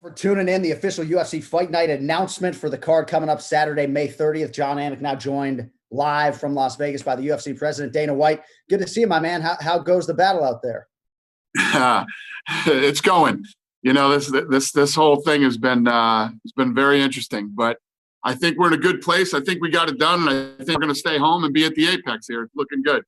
For tuning in, the official UFC Fight Night announcement for the card coming up Saturday, May 30th. Jon Anik now joined live from Las Vegas by the UFC president, Dana White. Good to see you, my man. How goes the battle out there? It's going. You know, this whole thing has been very interesting, but I think we're in a good place. I think we got it done, and I think we're going to stay home and be at the Apex here. It's looking good.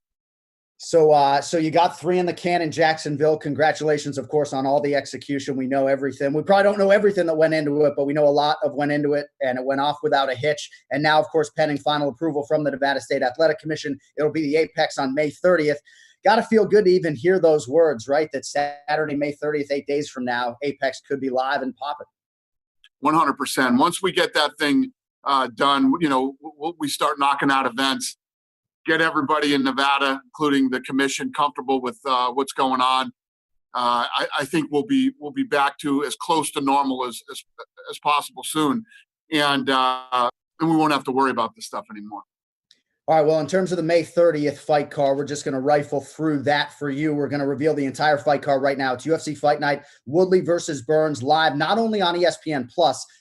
So you got 3 in the can in Jacksonville. Congratulations, of course, on all the execution. We know everything. We probably don't know everything that went into it, but we know a lot of went into it, and it went off without a hitch. And now, of course, pending final approval from the Nevada State Athletic Commission, it'll be the Apex on May 30th. Got to feel good to even hear those words, right? That Saturday, May 30th, 8 days from now, Apex could be live and popping. 100%. Once we get that thing done, you know, we start knocking out events. Get everybody in Nevada, including the commission, comfortable with what's going on. I think we'll be back to as close to normal as possible soon, and we won't have to worry about this stuff anymore. All right, well, in terms of the May 30th fight card, we're just going to rifle through that for you. We're going to reveal the entire fight card right now. It's UFC Fight Night, Woodley versus Burns, live not only on ESPN+,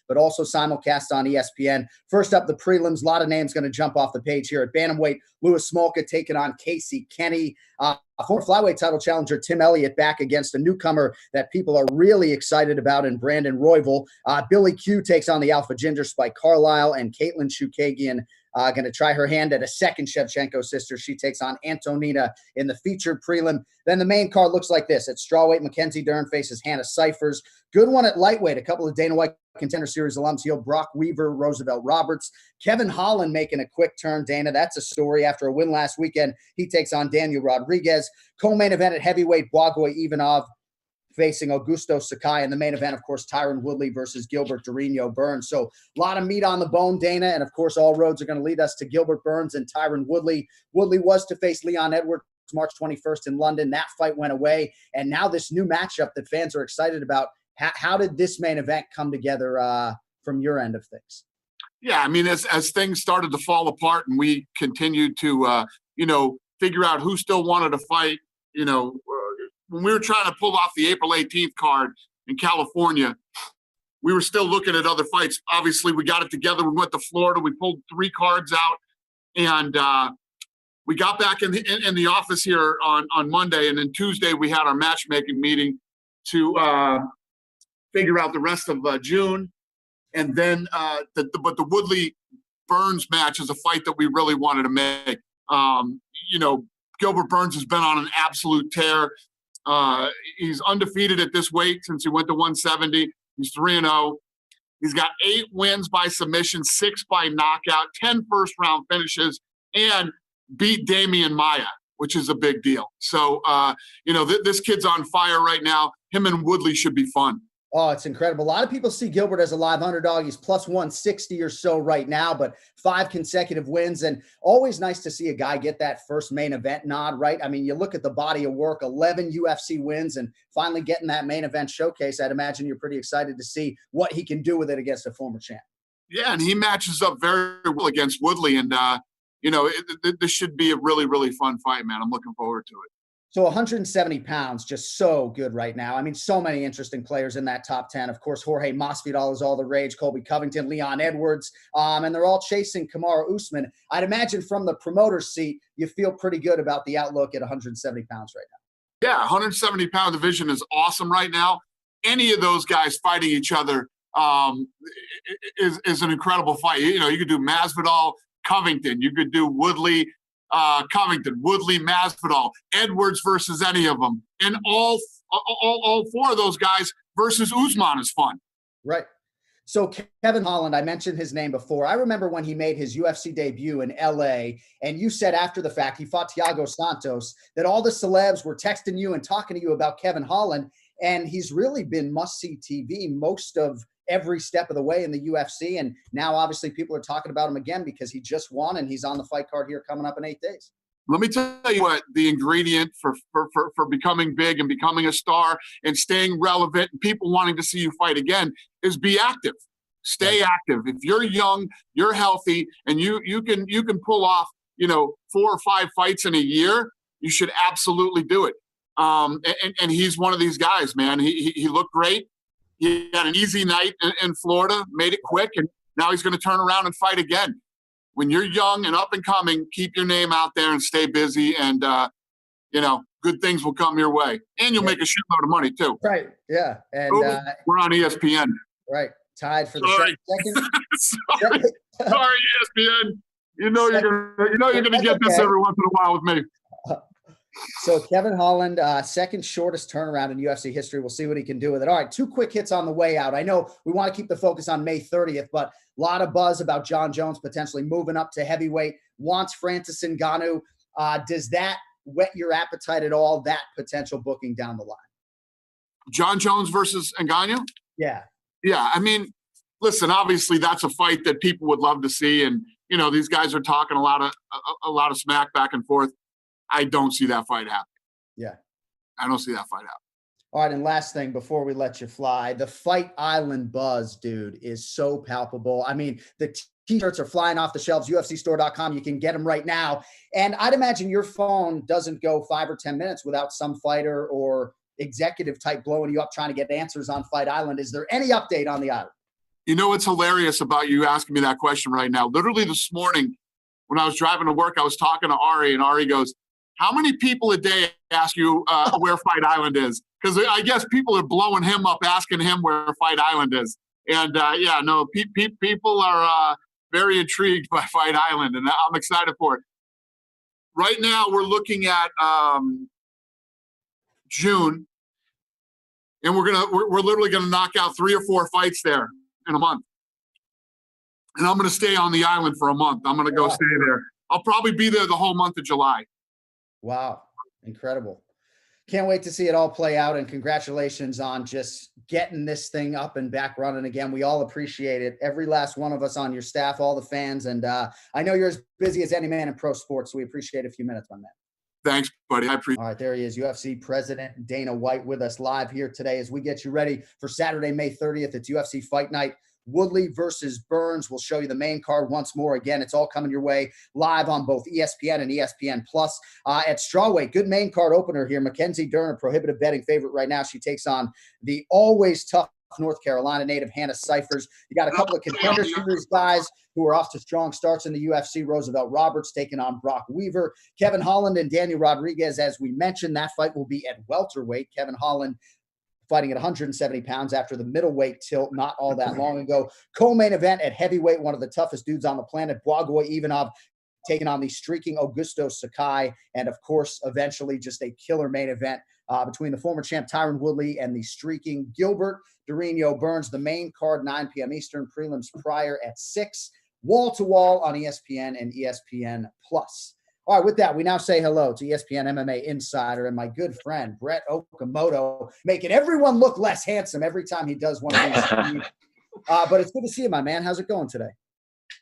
but also simulcast on ESPN. First up, the prelims. A lot of names going to jump off the page here. At bantamweight, Louis Smolka taking on Casey Kenny. Former flyweight title challenger Tim Elliott back against a newcomer that people are really excited about in Brandon Royval. Billy Q takes on the Alpha Ginger Spike Carlisle, and Caitlin Chukagian going to try her hand at a second Shevchenko sister. She takes on Antonina in the featured prelim. Then the main card looks like this. At strawweight, Mackenzie Dern faces Hannah Cyphers. Good one at lightweight. A couple of Dana White Contender Series alums here. Brock Weaver, Roosevelt Roberts. Kevin Holland making a quick turn, Dana. That's a story. After a win last weekend, he takes on Daniel Rodriguez. Co-main event at heavyweight, Blagoy Ivanov facing Augusto Sakai. In the main event, of course, Tyron Woodley versus Gilbert Burns. So a lot of meat on the bone, Dana. And, of course, all roads are going to lead us to Gilbert Burns and Tyron Woodley. Woodley was to face Leon Edwards March 21st in London. That fight went away. And now this new matchup that fans are excited about. How did this main event come together from your end of things? Yeah, I mean, as things started to fall apart and we continued to, figure out who still wanted to fight, when we were trying to pull off the April 18th card in California, we were still looking at other fights. Obviously, we got it together. We went to Florida. We pulled 3 cards out, and we got back in the office here on Monday. And then Tuesday, we had our matchmaking meeting to figure out the rest of June. And then but the Woodley Burns match is a fight that we really wanted to make. Gilbert Burns has been on an absolute tear. He's undefeated at this weight since he went to 170. He's 3-0. He's got 8 wins by submission, 6 by knockout, 10 first-round finishes, and beat Damian Maia, which is a big deal. So, this kid's on fire right now. Him and Woodley should be fun. Oh, it's incredible. A lot of people see Gilbert as a live underdog. He's plus 160 or so right now, but 5 consecutive wins. And always nice to see a guy get that first main event nod, right? I mean, you look at the body of work, 11 UFC wins, and finally getting that main event showcase. I'd imagine you're pretty excited to see what he can do with it against a former champ. Yeah, and he matches up very well against Woodley. And, this should be a really, really fun fight, man. I'm looking forward to it. So 170 pounds, just so good right now. I mean, so many interesting players in that top 10. Of course, Jorge Masvidal is all the rage, Colby Covington, Leon Edwards, and they're all chasing Kamaru Usman. I'd imagine from the promoter's seat, you feel pretty good about the outlook at 170 pounds right now. Yeah, 170-pound division is awesome right now. Any of those guys fighting each other is an incredible fight. You could do Masvidal, Covington. You could do Woodley, Covington, Woodley, Masvidal, Edwards versus any of them. And all 4 of those guys versus Usman is fun. Right. So Kevin Holland, I mentioned his name before. I remember when he made his UFC debut in LA, and you said after the fact, he fought Thiago Santos, that all the celebs were texting you and talking to you about Kevin Holland. And he's really been must-see TV most of every step of the way in the UFC. And now obviously people are talking about him again because he just won and he's on the fight card here coming up in 8 days. Let me tell you what the ingredient for becoming big and becoming a star and staying relevant and people wanting to see you fight again is be active. Stay active. If you're young, you're healthy, and you can pull off, 4 or 5 fights in a year, you should absolutely do it. And he's one of these guys, man. He looked great. he had an easy night in Florida, made it quick, and now he's going to turn around and fight again. When you're young and up and coming, keep your name out there and stay busy, and good things will come your way, and you'll make a shitload of money too. Right? Yeah, and we're on ESPN. Right, tied for the second. Sorry, ESPN. You know you're gonna get this every once in a while with me. So Kevin Holland, second shortest turnaround in UFC history. We'll see what he can do with it. All right, 2 quick hits on the way out. I know we want to keep the focus on May 30th, but a lot of buzz about Jon Jones potentially moving up to heavyweight, wants Francis Ngannou. Does that whet your appetite at all, that potential booking down the line? Jon Jones versus Ngannou? Yeah. Yeah, I mean, listen, obviously that's a fight that people would love to see, and these guys are talking a lot of smack back and forth. I don't see that fight happening. Yeah. I don't see that fight happening. All right, and last thing before we let you fly, the Fight Island buzz, dude, is so palpable. I mean, the T-shirts are flying off the shelves, UFCstore.com. You can get them right now. And I'd imagine your phone doesn't go 5 or 10 minutes without some fighter or executive type blowing you up trying to get answers on Fight Island. Is there any update on the island? You know what's hilarious about you asking me that question right now? Literally this morning when I was driving to work, I was talking to Ari, and Ari goes, how many people a day ask you where Fight Island is? Because I guess people are blowing him up, asking him where Fight Island is. And people are very intrigued by Fight Island, and I'm excited for it. Right now, we're looking at June, and we're literally gonna knock out 3 or 4 fights there in a month. And I'm gonna stay on the island for a month. I'm gonna go stay there. I'll probably be there the whole month of July. Wow. Incredible. Can't wait to see it all play out, and congratulations on just getting this thing up and back running again. We all appreciate it. Every last one of us on your staff, all the fans. And I know you're as busy as any man in pro sports, so we appreciate a few minutes on that. Thanks, buddy. I appreciate it. All right, there he is, UFC President Dana White with us live here today as we get you ready for Saturday, May 30th. It's UFC Fight Night. Woodley versus Burns. We'll show you the main card once more. Again, it's all coming your way live on both ESPN and ESPN Plus. At strawweight, good main card opener here. Mackenzie Dern, a prohibitive betting favorite right now. She takes on the always tough North Carolina native Hannah Cyphers. You got a couple of contender series guys who are off to strong starts in the UFC. Roosevelt Roberts taking on Brock Weaver. Kevin Holland and Daniel Rodriguez, as we mentioned, that fight will be at welterweight. Kevin Holland fighting at 170 pounds after the middleweight tilt not all that long ago. Co-main event at heavyweight, one of the toughest dudes on the planet, Blagoy Ivanov, taking on the streaking Augusto Sakai. And, of course, eventually just a killer main event between the former champ Tyron Woodley and the streaking Gilbert Burns. The main card, 9 p.m. Eastern, prelims prior at 6, wall-to-wall on ESPN and ESPN Plus. All right, with that, we now say hello to ESPN MMA insider and my good friend, Brett Okamoto, making everyone look less handsome every time he does one of these. But it's good to see you, my man. How's it going today?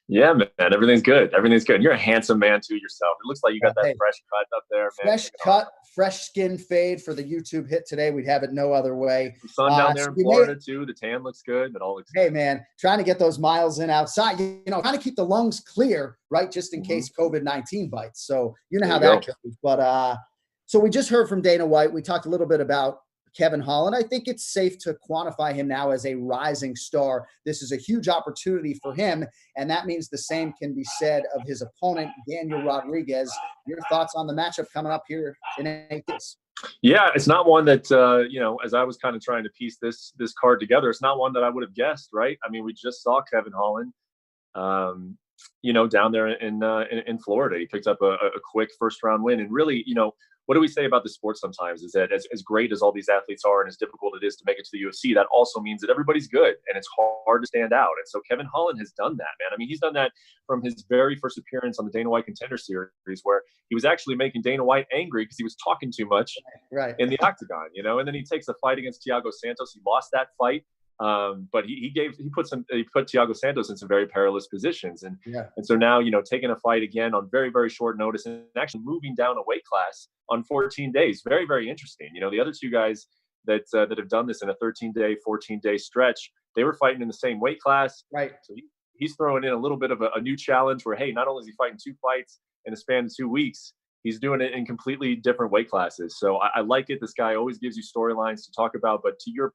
Yeah, man, everything's good. Everything's good. You're a handsome man too yourself. It looks like you got that fresh cut up there, man. Fresh cut, fresh skin fade for the YouTube hit today. We'd have it no other way. The sun down there in Florida too. The tan looks good. It all looks good. Hey, man, trying to get those miles in outside, trying to keep the lungs clear, right? Just in case COVID-19 bites. So you know how that goes. But so we just heard from Dana White. We talked a little bit about Kevin Holland. I think it's safe to quantify him now as a rising star. This is a huge opportunity for him, and that means the same can be said of his opponent, Daniel Rodriguez. Your thoughts on the matchup coming up here in 8 days? Yeah, it's not one that, as I was kind of trying to piece this card together, it's not one that I would have guessed, right? I mean, we just saw Kevin Holland, down there in Florida. He picked up a quick first-round win, and really, what do we say about the sport sometimes is that as great as all these athletes are and as difficult it is to make it to the UFC, that also means that everybody's good and it's hard to stand out. And so Kevin Holland has done that, man. I mean, he's done that from his very first appearance on the Dana White Contender Series, where he was actually making Dana White angry because he was talking too much in the octagon, and then he takes a fight against Thiago Santos. He lost that fight. But he put Thiago Santos in some very perilous positions. And so now, taking a fight again on very, very short notice and actually moving down a weight class on 14 days. Very, very interesting. The other two guys that have done this in a 13-day, 14-day stretch, they were fighting in the same weight class. Right. So he's throwing in a little bit of a new challenge where, hey, not only is he fighting 2 fights in a span of 2 weeks, he's doing it in completely different weight classes. So I like it. This guy always gives you storylines to talk about. But to your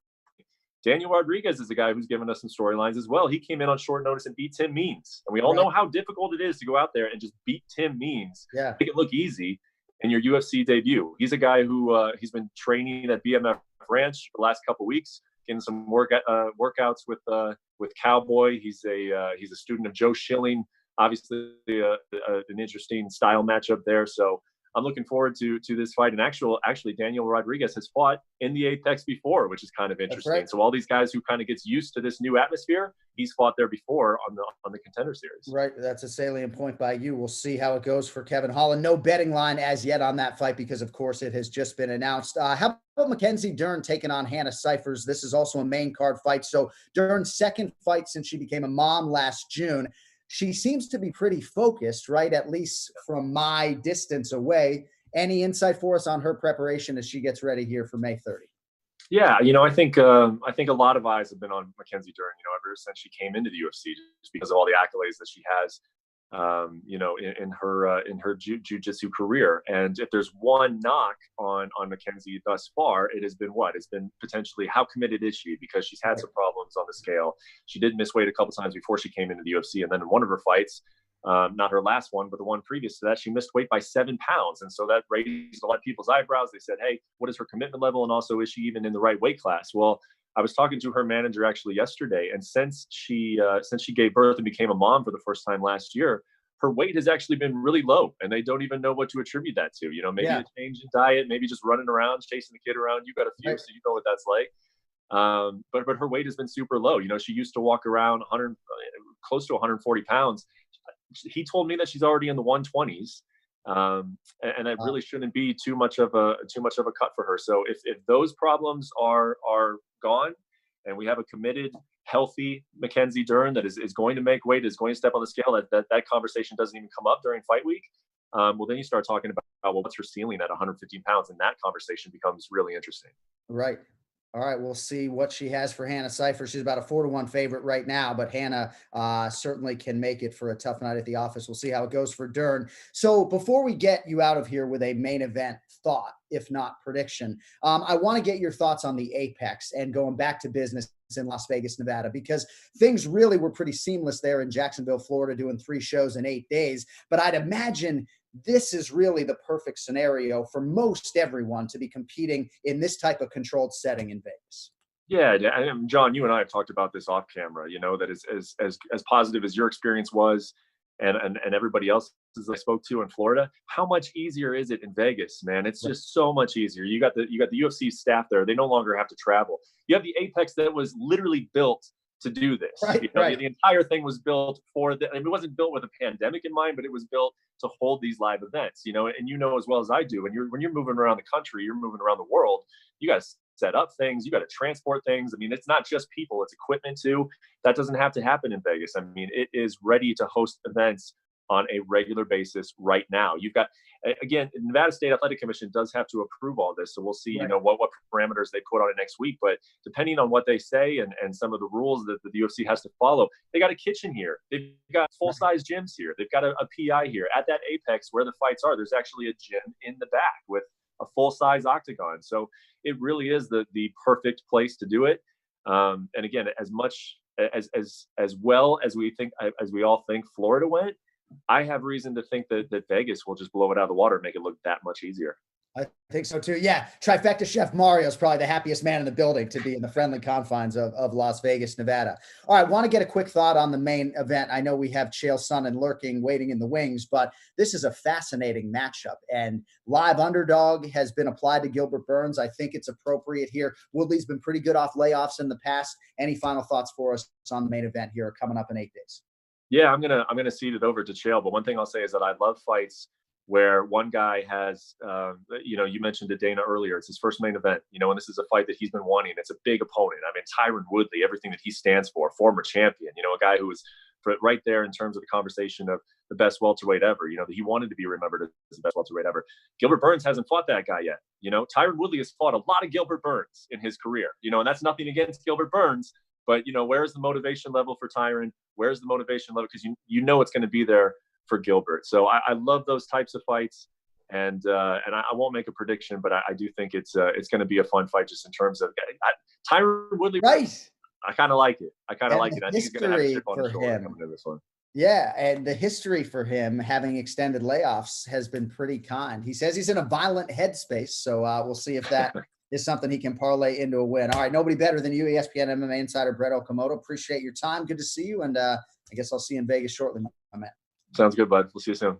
Daniel Rodriguez is a guy who's given us some storylines as well. He came in on short notice and beat Tim Means. And we all know how difficult it is to go out there and just beat Tim Means, make it look easy in your UFC debut. He's a guy who he's been training at BMF Ranch for the last couple of weeks, getting some workouts with Cowboy. He's a student of Joe Schilling. Obviously, an interesting style matchup there. So I'm looking forward to this fight. And actually, Daniel Rodriguez has fought in the Apex before, which is kind of interesting. So all these guys who kind of gets used to this new atmosphere, he's fought there before on the Contender Series. Right. That's a salient point by you. We'll see how it goes for Kevin Holland. No betting line as yet on that fight because, of course, it has just been announced. How about Mackenzie Dern taking on Hannah Cifers? This is also a main card fight. So Dern's second fight since she became a mom last June. She seems to be pretty focused, right? At least from my distance away. Any insight for us on her preparation as she gets ready here for May 30? Yeah, I think a lot of eyes have been on Mackenzie Dern, ever since she came into the UFC, just because of all the accolades that she has, in her jiu-jitsu career. And if there's one knock on Mackenzie thus far, it has been what? It's been potentially how committed is she? Because she's had some problems on the scale. She did miss weight a couple times before she came into the UFC, and then in one of her fights, not her last one, but the one previous to that, she missed weight by 7 pounds. And so that raised a lot of people's eyebrows. They said, hey, what is her commitment level? And also, is she even in the right weight class? Well, I was talking to her manager actually yesterday, and since she gave birth and became a mom for the first time last year, her weight has actually been really low, and they don't even know what to attribute that to. Maybe a change in diet, maybe just running around, chasing the kid around. You got a few, so you know what that's like. But her weight has been super low. She used to walk around close to 140 pounds. He told me that she's already in the 120s. And that really shouldn't be too much of a cut for her. So if those problems are gone, and we have a committed, healthy Mackenzie Dern that is going to make weight, is going to step on the scale, that conversation doesn't even come up during fight week. Well, then you start talking about what's her ceiling at 115 pounds, and that conversation becomes really interesting. Right. All right, we'll see what she has for Hannah Cifers. She's about a 4-1 favorite right now, but Hannah certainly can make it for a tough night at the office. We'll see how it goes for Dern. So before we get you out of here with a main event thought, if not prediction, I want to get your thoughts on the Apex and going back to business in Las Vegas, Nevada, because things really were pretty seamless there in Jacksonville, Florida, doing 3 shows in 8 days. But I'd imagine this is really the perfect scenario for most everyone to be competing in this type of controlled setting in Vegas. Yeah, and John, you and I have talked about this off camera, that as positive as your experience was, and everybody else I spoke to in Florida, how much easier is it in Vegas, man? It's just so much easier. You got the UFC staff there. They no longer have to travel. You have the Apex that was literally built to do this. The entire thing was built it wasn't built with a pandemic in mind, but it was built to hold these live events, and as well as I do, when you're moving around the country, you're moving around the world, you got to set up things, you got to transport things. I mean, it's not just people, it's equipment too. That doesn't have to happen in Vegas. I mean, it is ready to host events on a regular basis right now. You've got, again, Nevada State Athletic Commission does have to approve all this. So we'll see, what parameters they put on it next week. But depending on what they say and some of the rules that the UFC has to follow, they got a kitchen here. They've got full-size gyms here. They've got a PI here. At that Apex where the fights are, there's actually a gym in the back with a full-size octagon. So it really is the perfect place to do it. And again, as much as well as we all think Florida went, I have reason to think that Vegas will just blow it out of the water and make it look that much easier. I think so too. Yeah. Trifecta Chef Mario is probably the happiest man in the building to be in the friendly confines of Las Vegas, Nevada. All right. Want to get a quick thought on the main event. I know we have Chael Sonnen lurking, waiting in the wings, but this is a fascinating matchup, and live underdog has been applied to Gilbert Burns. I think it's appropriate here. Woodley's been pretty good off layoffs in the past. Any final thoughts for us on the main event here coming up in 8 days? Yeah, I'm gonna cede it over to Chael, but one thing I'll say is that I love fights where one guy has, you mentioned it, Dana, earlier. It's his first main event, and this is a fight that he's been wanting. It's a big opponent. I mean, Tyron Woodley, everything that he stands for, former champion, a guy who was right there in terms of the conversation of the best welterweight ever, that he wanted to be remembered as the best welterweight ever. Gilbert Burns hasn't fought that guy yet. Tyron Woodley has fought a lot of Gilbert Burns in his career, and that's nothing against Gilbert Burns. But, where's the motivation level for Tyron? Where's the motivation level? Because it's going to be there for Gilbert. So I love those types of fights. And I won't make a prediction, but I do think it's going to be a fun fight just in terms of Tyron Woodley. Right. I kind of like it. I think he's going to have a chip on his shoulder him, coming into this one. Yeah, and the history for him having extended layoffs has been pretty kind. He says he's in a violent headspace, so we'll see if that is something he can parlay into a win. All right, nobody better than you, ESPN MMA insider Brett Okamoto. Appreciate your time. Good to see you, and I guess I'll see you in Vegas shortly, my man. Sounds good, bud. We'll see you soon.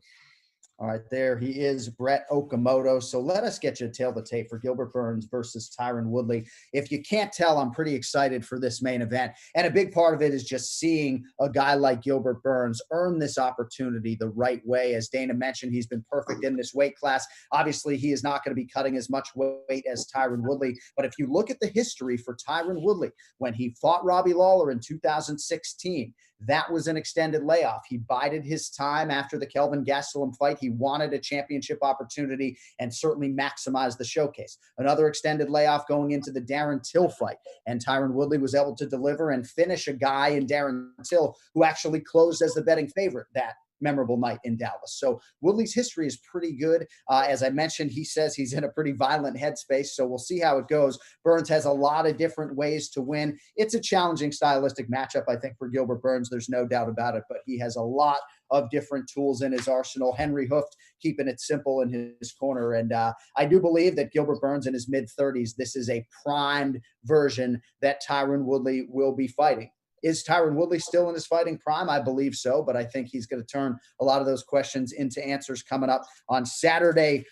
All right, there he is, Brett Okamoto. So let us get you a tail of the tape for Gilbert Burns versus Tyron Woodley. If you can't tell, I'm pretty excited for this main event. And a big part of it is just seeing a guy like Gilbert Burns earn this opportunity the right way. As Dana mentioned, he's been perfect in this weight class. Obviously, he is not going to be cutting as much weight as Tyron Woodley. But if you look at the history for Tyron Woodley, when he fought Robbie Lawler in 2016, that was an extended layoff. He bided his time after the Kelvin Gastelum fight. He wanted a championship opportunity and certainly maximized the showcase. Another extended layoff going into the Darren Till fight. And Tyron Woodley was able to deliver and finish a guy in Darren Till who actually closed as the betting favorite that memorable night in Dallas. So Woodley's history is pretty good. As I mentioned, he says he's in a pretty violent headspace, so we'll see how it goes. Burns has a lot of different ways to win. It's a challenging stylistic matchup, I think, for Gilbert Burns. There's no doubt about it, but he has a lot of different tools in his arsenal. Henry Hooft keeping it simple in his corner. And I do believe that Gilbert Burns in his mid-30s, this is a primed version that Tyron Woodley will be fighting. Is Tyron Woodley still in his fighting prime? I believe so, but I think he's going to turn a lot of those questions into answers coming up on Saturday,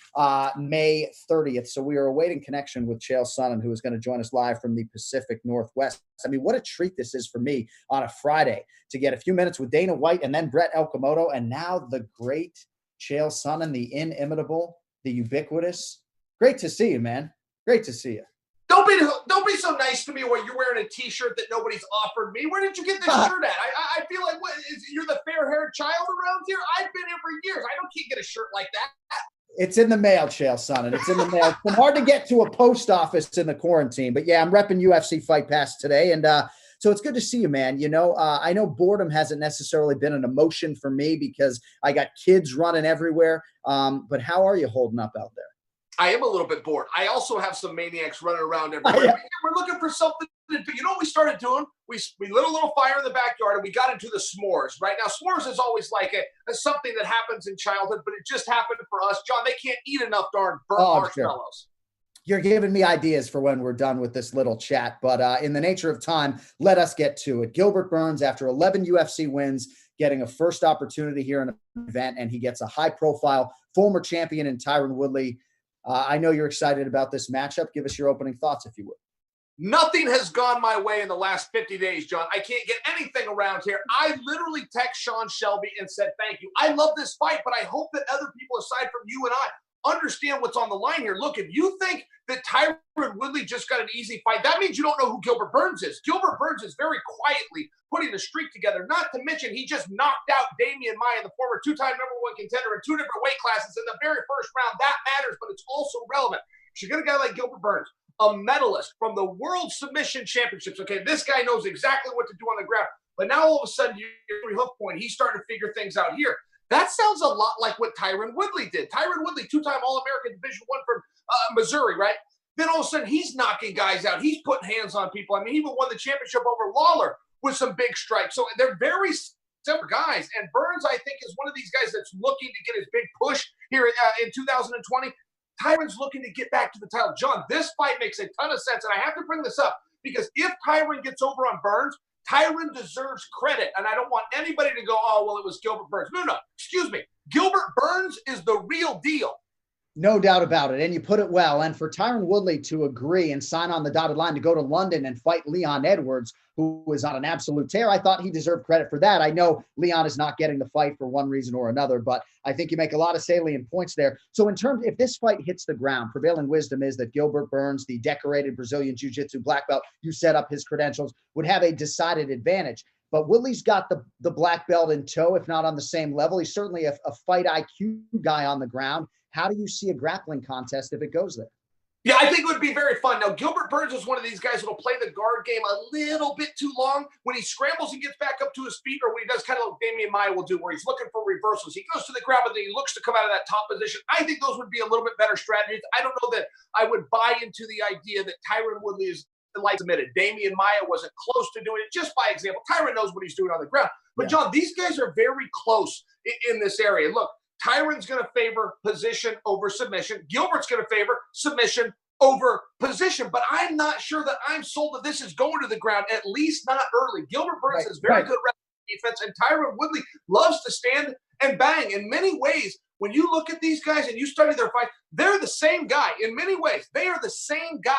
May 30th. So we are awaiting connection with Chael Sonnen, who is going to join us live from the Pacific Northwest. I mean, what a treat this is for me on a Friday to get a few minutes with Dana White and then Brett Okamoto, and now the great Chael Sonnen, the inimitable, the ubiquitous. Great to see you, man. Great to see you. Don't be so nice to me when you're wearing a T-shirt that nobody's offered me. Where did you get this shirt at? I feel like you're the fair-haired child around here. I've been here for years. I can't get a shirt like that. It's in the mail, Chael Sonnen. It's in the mail. It's hard to get to a post office in the quarantine. But, yeah, I'm repping UFC Fight Pass today. And so it's good to see you, man. You know, I know boredom hasn't necessarily been an emotion for me because I got kids running everywhere. But how are you holding up out there? I am a little bit bored. I also have some maniacs running around everywhere. We're looking for something to do. You know what we started doing? We lit a little fire in the backyard and we got into the s'mores. Right now, s'mores is always like something that happens in childhood, but it just happened for us. John, they can't eat enough darn burnt marshmallows. Sure. You're giving me ideas for when we're done with this little chat. But in the nature of time, let us get to it. Gilbert Burns, after 11 UFC wins, getting a first opportunity here in an event, and he gets a high-profile former champion in Tyron Woodley. I know you're excited about this matchup. Give us your opening thoughts, if you would. Nothing has gone my way in the last 50 days, John. I can't get anything around here. I literally text Sean Shelby and said, thank you. I love this fight, but I hope that other people aside from you and I understand what's on the line here. Look, if you think that Tyron Woodley just got an easy fight, that means you don't know who Gilbert Burns is. Gilbert Burns is very quietly putting the streak together, not to mention he just knocked out Damian Maia, the former two-time #1 contender in 2 different weight classes in the very first round. That matters, but it's also relevant. You get a guy like Gilbert Burns, a medalist from the World Submission Championships. Okay, this guy knows exactly what to do on the ground. But now all of a sudden, you're hook point. He's starting to figure things out here. That sounds a lot like what Tyron Woodley did. Tyron Woodley, 2-time All-American Division I from Missouri, right? Then all of a sudden, he's knocking guys out. He's putting hands on people. I mean, he even won the championship over Lawler with some big strikes. So they're very similar guys. And Burns, I think, is one of these guys that's looking to get his big push here in 2020. Tyron's looking to get back to the title. John, this fight makes a ton of sense. And I have to bring this up because if Tyron gets over on Burns, Tyron deserves credit, and I don't want anybody to go, oh, well, it was Gilbert Burns. No, excuse me. Gilbert Burns is the real deal. No doubt about it, and you put it well. And for Tyron Woodley to agree and sign on the dotted line to go to London and fight Leon Edwards, who was on an absolute tear, I thought he deserved credit for that. I know Leon is not getting the fight for one reason or another, but I think you make a lot of salient points there. So in terms, if this fight hits the ground, prevailing wisdom is that Gilbert Burns, the decorated Brazilian Jiu-Jitsu black belt, you set up his credentials, would have a decided advantage. But Woodley's got the black belt in tow, if not on the same level. He's certainly a fight IQ guy on the ground. How do you see a grappling contest if it goes there? Yeah, I think it would be very fun. Now, Gilbert Burns is one of these guys that will play the guard game a little bit too long. When he scrambles and gets back up to his feet, or when he does kind of like Damian Maia will do, where he's looking for reversals. He goes to the ground, but then he looks to come out of that top position. I think those would be a little bit better strategies. I don't know that I would buy into the idea that Tyron Woodley is like submitted. Damian Maia wasn't close to doing it, just by example. Tyron knows what he's doing on the ground. But, John, these guys are very close in this area. Look, Tyron's going to favor position over submission. Gilbert's going to favor submission over position. But I'm not sure that I'm sold that this is going to the ground, at least not early. Gilbert Burns is very good defense, and Tyron Woodley loves to stand and bang. In many ways, when you look at these guys and you study their fight, they're the same guy. In many ways, they are the same guy.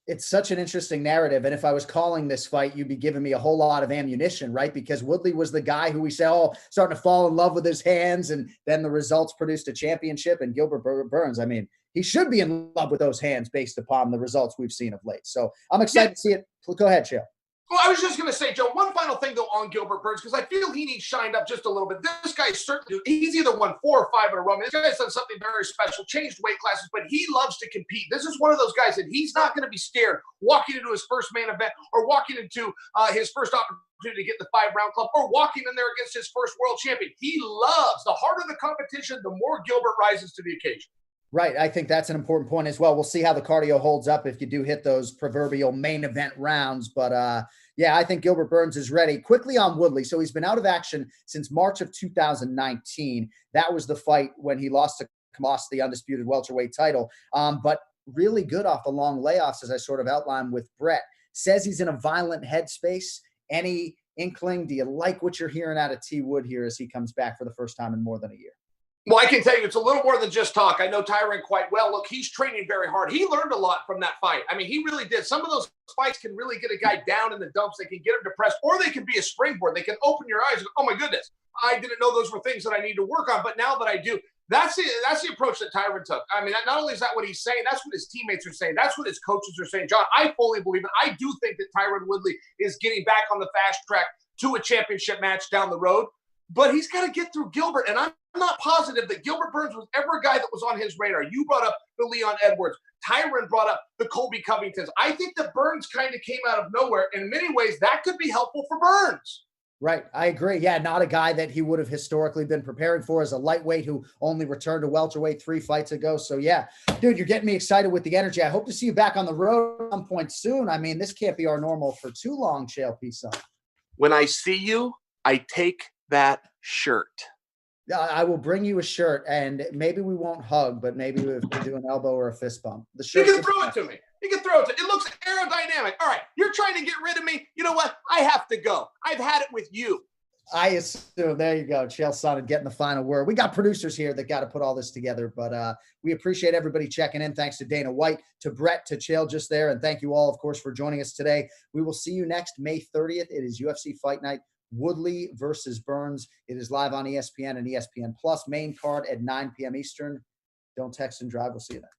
It's such an interesting narrative. And if I was calling this fight, you'd be giving me a whole lot of ammunition, right? Because Woodley was the guy who we say, starting to fall in love with his hands. And then the results produced a championship. And Gilbert Burns, I mean, he should be in love with those hands based upon the results we've seen of late. So I'm excited to see it. Go ahead, Chael. Well, I was just going to say, Joe, one final thing, though, on Gilbert Burns, because I feel he needs shined up just a little bit. This guy certainly, he's either won 4 or 5 in a row. This guy's done something very special, changed weight classes, but he loves to compete. This is one of those guys that he's not going to be scared walking into his first main event or walking into his first opportunity to get the 5-round club or walking in there against his first world champion. He loves, the harder the competition, the more Gilbert rises to the occasion. Right. I think that's an important point as well. We'll see how the cardio holds up if you do hit those proverbial main event rounds. But yeah, I think Gilbert Burns is ready. Quickly on Woodley. So he's been out of action since March of 2019. That was the fight when he lost the undisputed welterweight title. But really good off the long layoffs, as I sort of outlined with Brett. Says he's in a violent headspace. Any inkling? Do you like what you're hearing out of T. Wood here as he comes back for the first time in more than a year? Well, I can tell you it's a little more than just talk. I know Tyron quite well. Look, he's training very hard. He learned a lot from that fight. I mean, he really did. Some of those fights can really get a guy down in the dumps. They can get him depressed, or they can be a springboard. They can open your eyes and, oh, my goodness, I didn't know those were things that I need to work on. But now that I do, that's the approach that Tyron took. I mean, not only is that what he's saying, that's what his teammates are saying. That's what his coaches are saying. John, I fully believe it. I do think that Tyron Woodley is getting back on the fast track to a championship match down the road. But he's got to get through Gilbert, and I'm not positive that Gilbert Burns was ever a guy that was on his radar. You brought up the Leon Edwards. Tyron brought up the Colby Covingtons. I think that Burns kind of came out of nowhere. In many ways, that could be helpful for Burns. Right. I agree. Yeah, not a guy that he would have historically been preparing for as a lightweight who only returned to welterweight 3 fights ago. So, yeah, dude, you're getting me excited with the energy. I hope to see you back on the road at some point soon. I mean, this can't be our normal for too long, Chael Sonnen. When I see you, I take that shirt. Yeah, I will bring you a shirt, and maybe we won't hug, but maybe we'll do an elbow or a fist bump. The shirt. You can throw it to me. You can throw it to me. It looks aerodynamic. All right, you're trying to get rid of me. You know what? I have to go. I've had it with you. I assume. There you go. Chael Sonnen getting the final word. We got producers here that got to put all this together, but we appreciate everybody checking in. Thanks to Dana White, to Brett, to Chael just there, and thank you all, of course, for joining us today. We will see you next May 30th. It is UFC Fight Night. Woodley versus Burns. It is live on ESPN and ESPN Plus. Main card at 9 p.m. Eastern. Don't text and drive. We'll see you then.